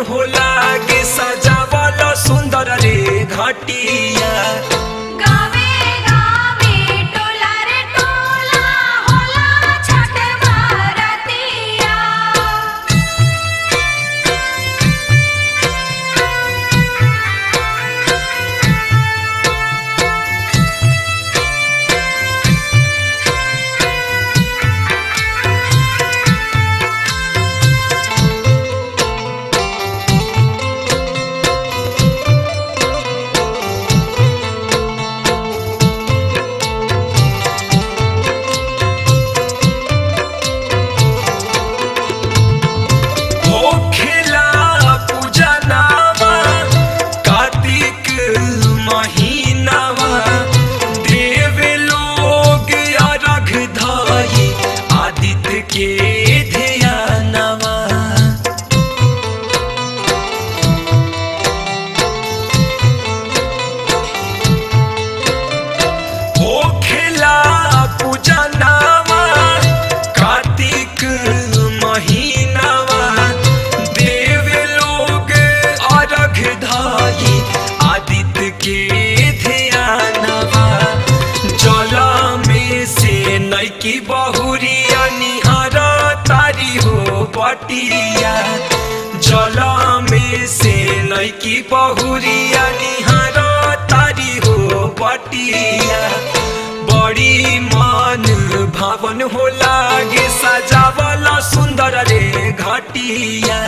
होला के सजावल सुंदर रे घाटिया। की बहुरिया निहार तारी हो बटिया। जला में से लैकी बहुरिया निहार तारी हो बटिया। बड़ी मन भावन हो लागे सजावल सुंदर रे घाटिया।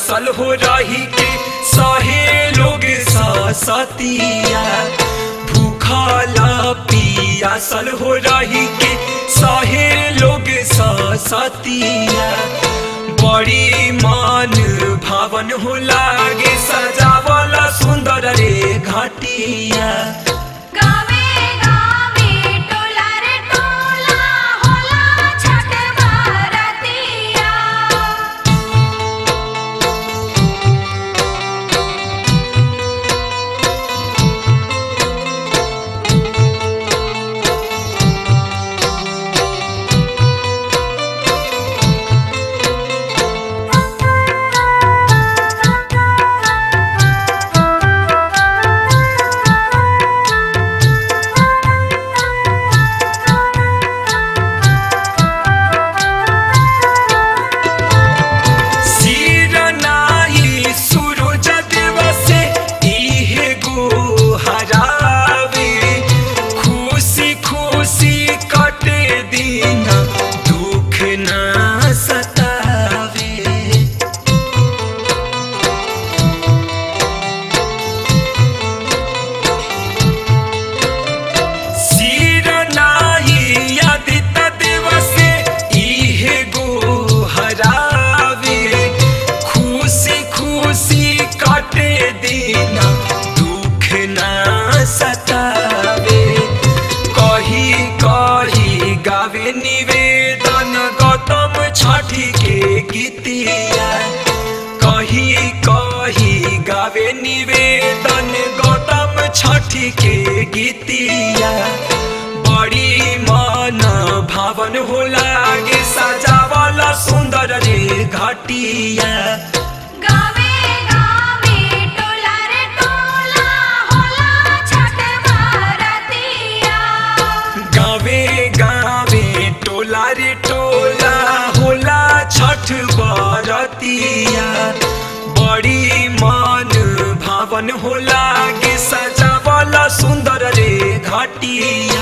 सल हो रही के सहे लोग सतिया। भूखला पियासल हो रही के सहे लोग सतिया। बड़ी मन भावन हो लागे सजावल सुंदर रे घाटिया। सतावे कही छठी के गीतिया बड़ी मन भावन होला गे सजावला सुंदर रे घाटिया रे टोला होला छठ बरतिया बड़ी मन भावन होला गे सजावला सुंदर रे घाटिया।